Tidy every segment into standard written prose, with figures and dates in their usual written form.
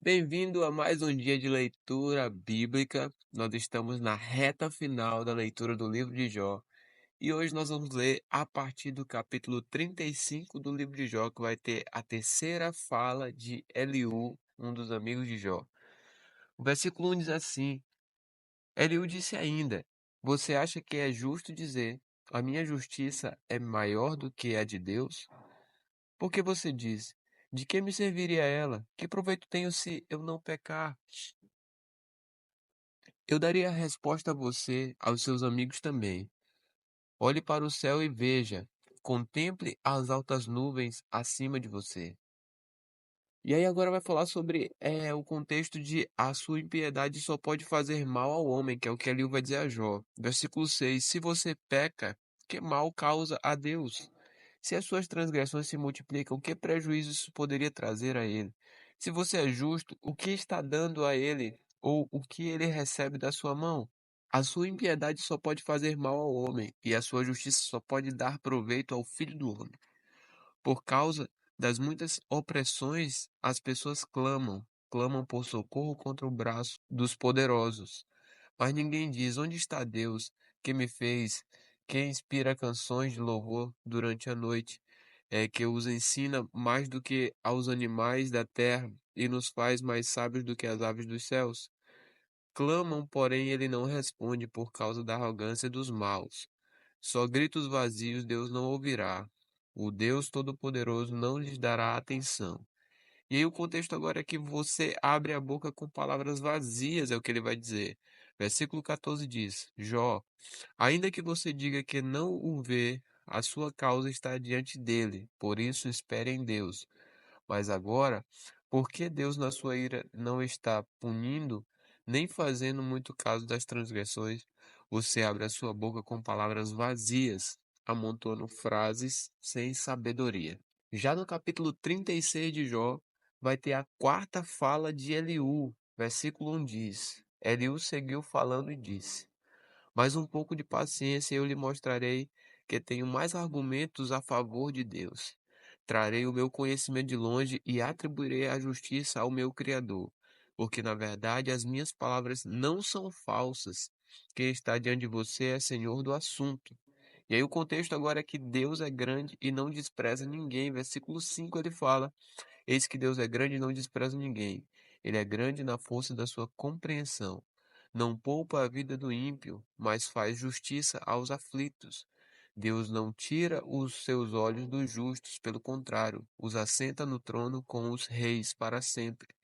Bem-vindo a mais um dia de leitura bíblica. Nós estamos na reta final da leitura do livro de Jó. E hoje nós vamos ler a partir do capítulo 35 do livro de Jó, que vai ter a terceira fala de Eliú, um dos amigos de Jó. O versículo 1 diz assim: Eliú disse ainda: Você acha que é justo dizer, a minha justiça é maior do que a de Deus? Porque você diz, de que me serviria ela? Que proveito tenho se eu não pecar? Eu daria a resposta a você, aos seus amigos também. Olhe para o céu e veja. Contemple as altas nuvens acima de você. E aí agora vai falar sobre o contexto de a sua impiedade só pode fazer mal ao homem, que é o que Eliú vai dizer a Jó. Versículo 6: Se você peca, que mal causa a Deus? Se as suas transgressões se multiplicam, que prejuízo isso poderia trazer a ele? Se você é justo, o que está dando a ele? Ou o que ele recebe da sua mão? A sua impiedade só pode fazer mal ao homem, e a sua justiça só pode dar proveito ao filho do homem. Por causa das muitas opressões, as pessoas clamam por socorro contra o braço dos poderosos. Mas ninguém diz: onde está Deus, que me fez, que inspira canções de louvor durante a noite, que os ensina mais do que aos animais da terra e nos faz mais sábios do que as aves dos céus? Clamam, porém ele não responde por causa da arrogância dos maus. Só gritos vazios Deus não ouvirá. O Deus Todo-Poderoso não lhes dará atenção. E aí o contexto agora é que você abre a boca com palavras vazias, é o que ele vai dizer. Versículo 14 diz: Jó, ainda que você diga que não o vê, a sua causa está diante dele, por isso espere em Deus. Mas agora, por que Deus na sua ira não está punindo, nem fazendo muito caso das transgressões? Você abre a sua boca com palavras vazias, amontoando frases sem sabedoria. Já no capítulo 36 de Jó, vai ter a quarta fala de Eliú. Versículo 1 diz: Eliú seguiu falando e disse: Mas um pouco de paciência e eu lhe mostrarei que tenho mais argumentos a favor de Deus. Trarei o meu conhecimento de longe e atribuirei a justiça ao meu Criador, porque na verdade as minhas palavras não são falsas. Quem está diante de você é senhor do assunto. E aí o contexto agora é que Deus é grande e não despreza ninguém. Versículo 5 ele fala: Eis que Deus é grande e não despreza ninguém. Ele é grande na força da sua compreensão. Não poupa a vida do ímpio, mas faz justiça aos aflitos. Deus não tira os seus olhos dos justos, pelo contrário, os assenta no trono com os reis para sempre,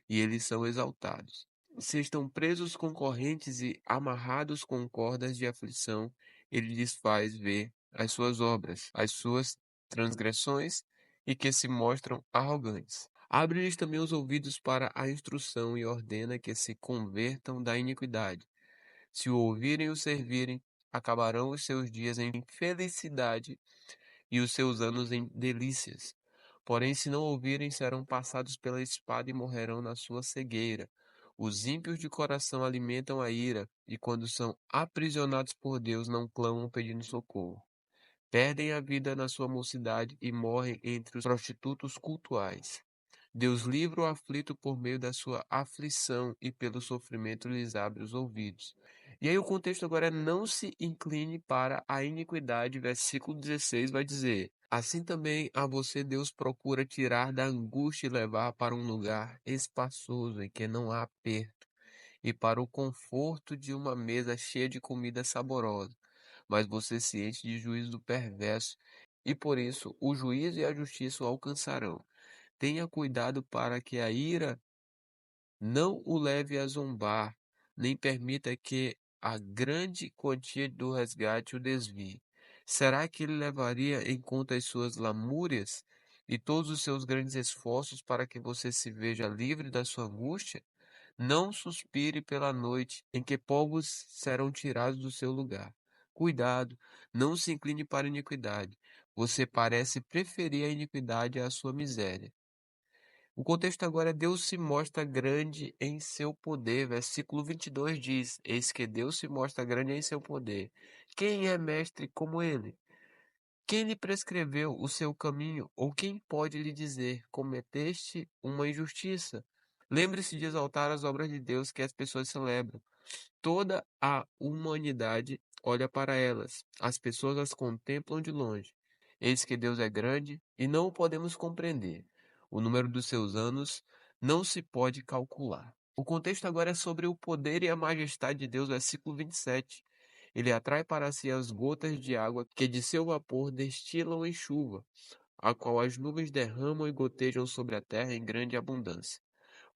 e eles são exaltados. Se estão presos com correntes e amarrados com cordas de aflição, ele lhes faz ver as suas obras, as suas transgressões e que se mostram arrogantes. Abre-lhes também os ouvidos para a instrução e ordena que se convertam da iniquidade. Se o ouvirem e o servirem, acabarão os seus dias em felicidade e os seus anos em delícias. Porém, se não ouvirem, serão passados pela espada e morrerão na sua cegueira. Os ímpios de coração alimentam a ira, e quando são aprisionados por Deus, não clamam pedindo socorro. Perdem a vida na sua mocidade e morrem entre os prostitutos cultuais. Deus livra o aflito por meio da sua aflição e pelo sofrimento lhes abre os ouvidos. E aí o contexto agora é não se incline para a iniquidade, versículo 16 vai dizer: Assim também a você Deus procura tirar da angústia e levar para um lugar espaçoso em que não há aperto, e para o conforto de uma mesa cheia de comida saborosa. Mas você se enche de juízo do perverso, e por isso o juízo e a justiça o alcançarão. Tenha cuidado para que a ira não o leve a zombar, nem permita que a grande quantia do resgate o desvie. Será que ele levaria em conta as suas lamúrias e todos os seus grandes esforços para que você se veja livre da sua angústia? Não suspire pela noite em que povos serão tirados do seu lugar. Cuidado, não se incline para a iniquidade. Você parece preferir a iniquidade à sua miséria. O contexto agora é Deus se mostra grande em seu poder. Versículo 22 diz: Eis que Deus se mostra grande em seu poder. Quem é mestre como ele? Quem lhe prescreveu o seu caminho? Ou quem pode lhe dizer: Cometeste uma injustiça? Lembre-se de exaltar as obras de Deus que as pessoas celebram. Toda a humanidade olha para elas. As pessoas as contemplam de longe. Eis que Deus é grande e não o podemos compreender. O número dos seus anos não se pode calcular. O contexto agora é sobre o poder e a majestade de Deus, versículo 27. Ele atrai para si as gotas de água que de seu vapor destilam em chuva, a qual as nuvens derramam e gotejam sobre a terra em grande abundância.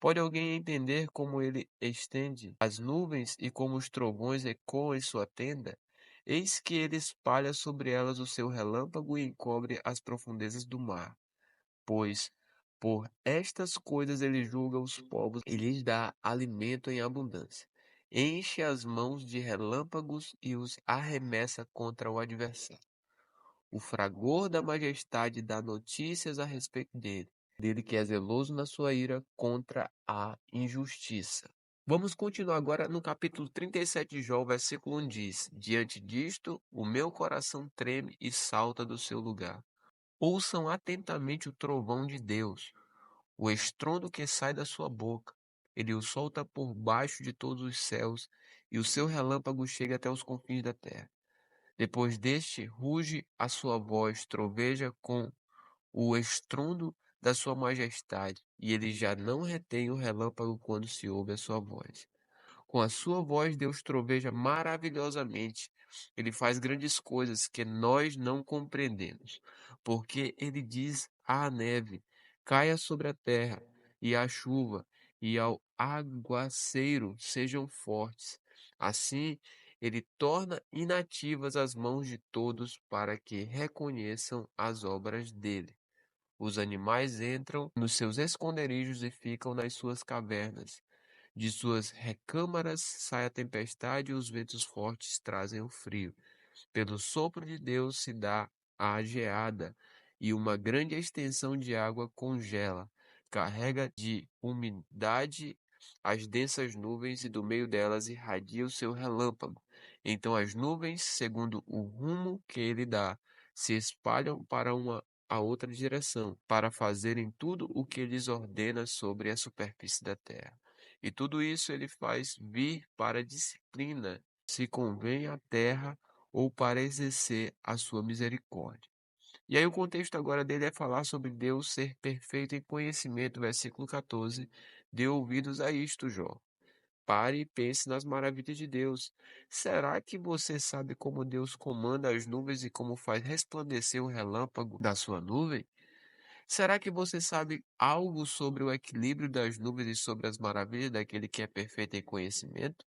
Pode alguém entender como ele estende as nuvens e como os trovões ecoam em sua tenda? Eis que ele espalha sobre elas o seu relâmpago e encobre as profundezas do mar. Pois por estas coisas ele julga os povos e lhes dá alimento em abundância. Enche as mãos de relâmpagos e os arremessa contra o adversário. O fragor da majestade dá notícias a respeito dele que é zeloso na sua ira contra a injustiça. Vamos continuar agora no capítulo 37 de Jó, o versículo 1 diz: Diante disto, o meu coração treme e salta do seu lugar. Ouçam atentamente o trovão de Deus, o estrondo que sai da sua boca. Ele o solta por baixo de todos os céus, e o seu relâmpago chega até os confins da terra. Depois deste, ruge a sua voz, troveja com o estrondo da sua majestade, e ele já não retém o relâmpago quando se ouve a sua voz. Com a sua voz, Deus troveja maravilhosamente. Ele faz grandes coisas que nós não compreendemos, porque ele diz à neve: caia sobre a terra, e à chuva, e ao aguaceiro sejam fortes. Assim, ele torna inativas as mãos de todos para que reconheçam as obras dele. Os animais entram nos seus esconderijos e ficam nas suas cavernas. De suas recâmaras sai a tempestade e os ventos fortes trazem o frio. Pelo sopro de Deus se dá a geada, e uma grande extensão de água congela. Carrega de umidade as densas nuvens e do meio delas irradia o seu relâmpago. Então as nuvens, segundo o rumo que ele dá, se espalham para uma a outra direção, para fazerem tudo o que lhes ordena sobre a superfície da terra. E tudo isso ele faz vir para a disciplina, se convém à terra ou para exercer a sua misericórdia. E aí o contexto agora dele é falar sobre Deus ser perfeito em conhecimento, versículo 14. Dê ouvidos a isto, Jó. Pare e pense nas maravilhas de Deus. Será que você sabe como Deus comanda as nuvens e como faz resplandecer o relâmpago da sua nuvem? Será que você sabe algo sobre o equilíbrio das nuvens e sobre as maravilhas daquele que é perfeito em conhecimento?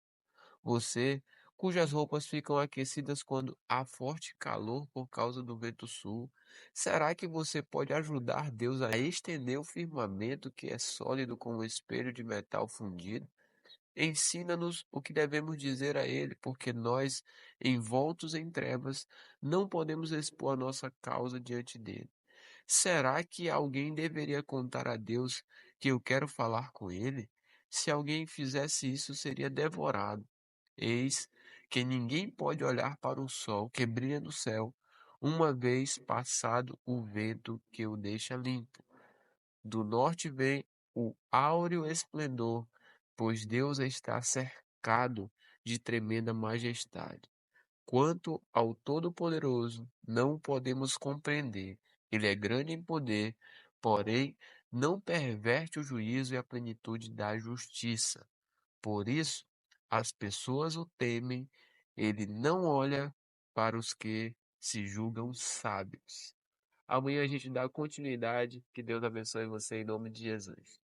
Você, cujas roupas ficam aquecidas quando há forte calor por causa do vento sul, será que você pode ajudar Deus a estender o firmamento que é sólido como um espelho de metal fundido? Ensina-nos o que devemos dizer a Ele, porque nós, envoltos em trevas, não podemos expor a nossa causa diante dele. Será que alguém deveria contar a Deus que eu quero falar com ele? Se alguém fizesse isso, seria devorado. Eis que ninguém pode olhar para o sol que brilha no céu, uma vez passado o vento que o deixa limpo. Do norte vem o áureo esplendor, pois Deus está cercado de tremenda majestade. Quanto ao Todo-Poderoso, não o podemos compreender. Ele é grande em poder, porém não perverte o juízo e a plenitude da justiça. Por isso, as pessoas o temem, ele não olha para os que se julgam sábios. Amanhã a gente dá continuidade. Que Deus abençoe você em nome de Jesus.